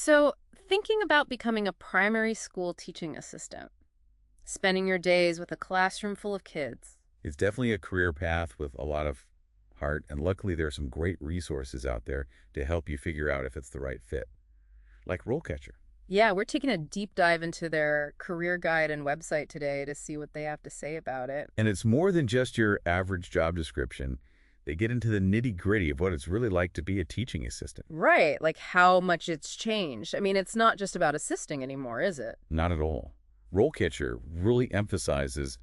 So, thinking about becoming a primary school teaching assistant, spending your days with a classroom full of kids. It's definitely a career path with a lot of heart, and luckily there are some great resources out there to help you figure out if it's the right fit, like RoleCatcher. Yeah, we're taking a deep dive into their career guide and website today to see what they have to say about it. And it's more than just your average job description. They get into the nitty-gritty of what it's really like to be a teaching assistant. Right, like how much it's changed. I mean, it's not just about assisting anymore, is it? Not at all. RoleCatcher really emphasizes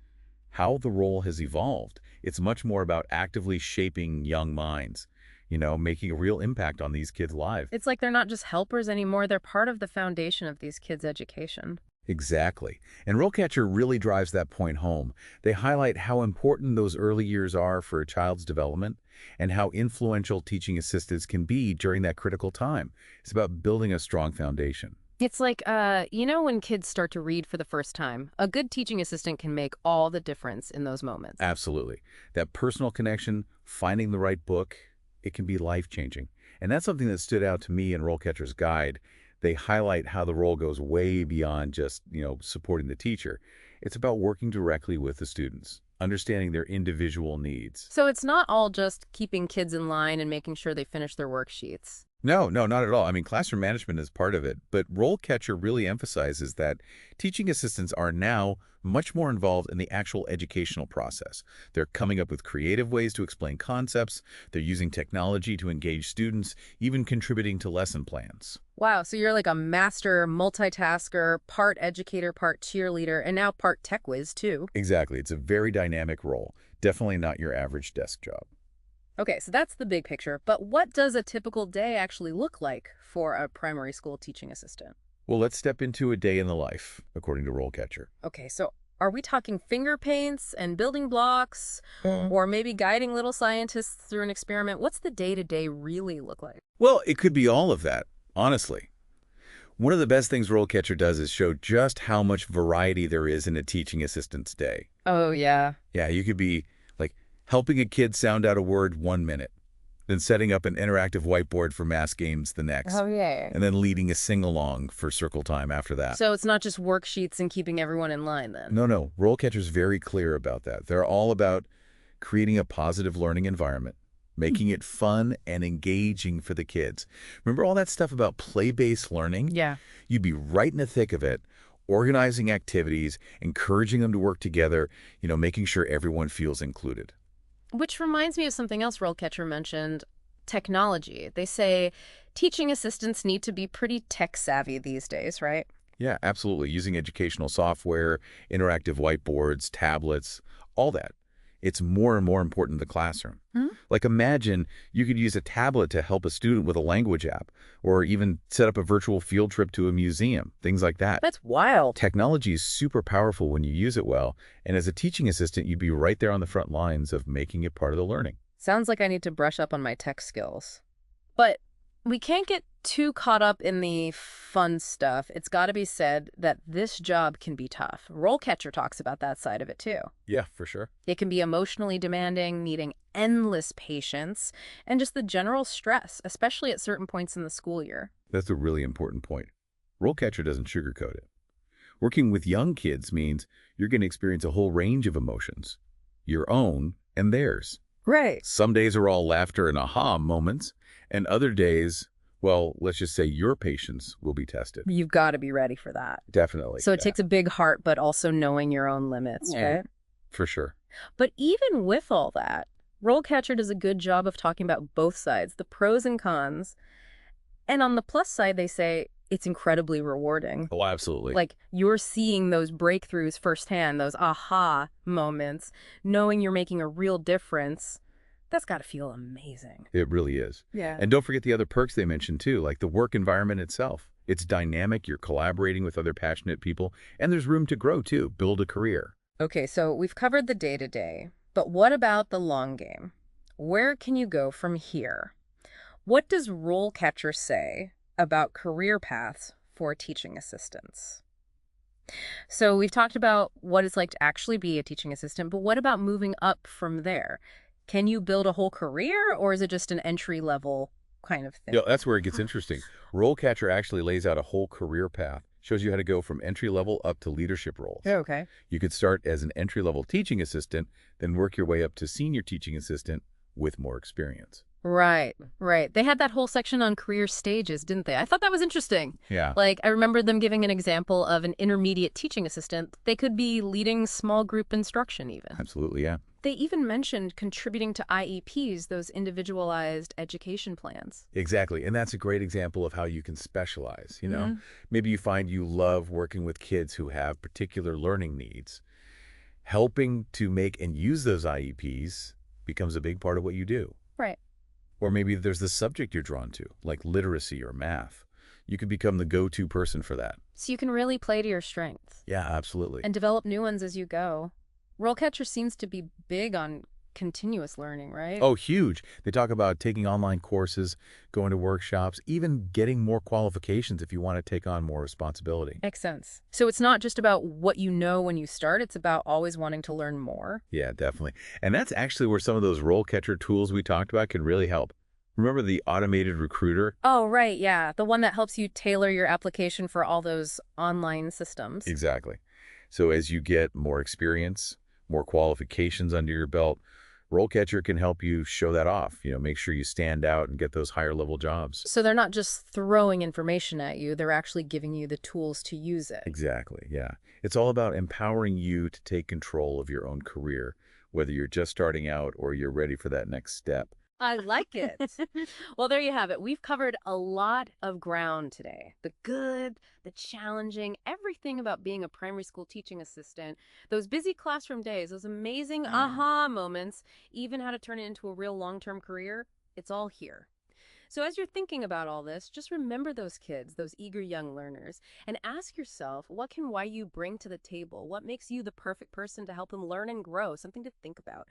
how the role has evolved. It's much more about actively shaping young minds, making a real impact on these kids' lives. It's like they're not just helpers anymore, they're part of the foundation of these kids' education. Exactly. And RoleCatcher really drives that point home. They highlight how important those early years are for a child's development and how influential teaching assistants can be during that critical time. It's about building a strong foundation. It's like, when kids start to read for the first time, a good teaching assistant can make all the difference in those moments. Absolutely. That personal connection, finding the right book, it can be life-changing. And that's something that stood out to me in RoleCatcher's guide. They highlight how the role goes way beyond just, supporting the teacher. It's about working directly with the students, understanding their individual needs. So it's not all just keeping kids in line and making sure they finish their worksheets. No, no, not at all. I mean, classroom management is part of it, but RoleCatcher really emphasizes that teaching assistants are now much more involved in the actual educational process. They're coming up with creative ways to explain concepts, they're using technology to engage students, even contributing to lesson plans. Wow, so you're like a master multitasker, part educator, part cheerleader, and now part tech whiz, too. Exactly. It's a very dynamic role. Definitely not your average desk job. Okay, so that's the big picture. But what does a typical day actually look like for a primary school teaching assistant? Well, let's step into a day in the life, according to RoleCatcher. Okay, so are we talking finger paints and building blocks, or maybe guiding little scientists through an experiment? What's the day-to-day really look like? Well, it could be all of that, honestly. One of the best things RoleCatcher does is show just how much variety there is in a teaching assistant's day. Oh, yeah. Yeah, you could be like helping a kid sound out a word 1 minute, then setting up an interactive whiteboard for math games the next, Oh, yeah. and then leading a sing-along for circle time after that. So it's not just worksheets and keeping everyone in line then? No, no, RoleCatcher's very clear about that. They're all about creating a positive learning environment, making it fun and engaging for the kids. Remember all that stuff about play-based learning? Yeah. You'd be right in the thick of it, organizing activities, encouraging them to work together, making sure everyone feels included. Which reminds me of something else RoleCatcher mentioned, technology. They say teaching assistants need to be pretty tech-savvy these days, right? Yeah, absolutely. Using educational software, interactive whiteboards, tablets, all that. It's more and more important in the classroom. Like imagine you could use a tablet to help a student with a language app, or even set up a virtual field trip to a museum, things like that. That's wild. Technology is super powerful when you use it well, and as a teaching assistant, you'd be right there on the front lines of making it part of the learning. Sounds like I need to brush up on my tech skills. But we can't get too caught up in the fun stuff. It's got to be said that this job can be tough. RoleCatcher talks about that side of it too. Yeah, for sure. It can be emotionally demanding, needing endless patience, and just the general stress, especially at certain points in the school year. That's a really important point. RoleCatcher doesn't sugarcoat it. Working with young kids means you're going to experience a whole range of emotions, your own and theirs. Right. Some days are all laughter and aha moments, and other days, well, let's just say your patience will be tested. You've got to be ready for that. Definitely. So it Yeah, takes a big heart, but also knowing your own limits, Yeah. right? for sure. But even with all that, RoleCatcher does a good job of talking about both sides, the pros and cons. And on the plus side, they say it's incredibly rewarding. Oh, absolutely. Like you're seeing those breakthroughs firsthand, those aha moments, knowing you're making a real difference. That's got to feel amazing. It really is. Yeah. And don't forget the other perks they mentioned too, like the work environment itself. It's dynamic, you're collaborating with other passionate people, and there's room to grow too, build a career. Okay, so we've covered the day-to-day, but what about the long game? Where can you go from here? What does RoleCatcher say about career paths for teaching assistants? So we've talked about what it's like to actually be a teaching assistant, but what about moving up from there? Can you build a whole career, or is it just an entry-level kind of thing. Yeah, that's where it gets interesting. RoleCatcher actually lays out a whole career path, shows you how to go from entry level up to leadership roles. Okay. You could start as an entry-level teaching assistant, then work your way up to senior teaching assistant with more experience. Right, right. They had that whole section on career stages, didn't they? I thought that was interesting. Yeah, Like, I remember them giving an example of an intermediate teaching assistant. They could be leading small group instruction even. absolutely, yeah. They even mentioned contributing to IEPs, those individualized education plans. Exactly, and that's a great example of how you can specialize, you know? Hmm. Maybe you find you love working with kids who have particular learning needs. Helping to make and use those IEPs becomes a big part of what you do. Right. Or maybe there's the subject you're drawn to, like literacy or math. You could become the go-to person for that. So you can really play to your strengths Yeah, absolutely. and develop new ones as you go. RoleCatcher seems to be big on continuous learning, right? Oh, huge. They talk about taking online courses, going to workshops, even getting more qualifications if you want to take on more responsibility. Makes sense. So it's not just about what you know when you start, it's about always wanting to learn more. Yeah, definitely. And that's actually where some of those role catcher tools we talked about can really help. Remember the automated recruiter? Oh, right, yeah. The one that helps you tailor your application for all those online systems. Exactly. So as you get more experience, more qualifications under your belt, RoleCatcher can help you show that off, make sure you stand out and get those higher level jobs. So they're not just throwing information at you, they're actually giving you the tools to use it. Exactly, yeah. It's all about empowering you to take control of your own career, whether you're just starting out or you're ready for that next step. I like it. Well, there you have it. We've covered a lot of ground today. The good, the challenging, everything about being a primary school teaching assistant, those busy classroom days, those amazing aha moments, even how to turn it into a real long-term career. It's all here. So as you're thinking about all this, just remember those kids, those eager young learners, and ask yourself, what can YU bring to the table? What makes you the perfect person to help them learn and grow? Something to think about.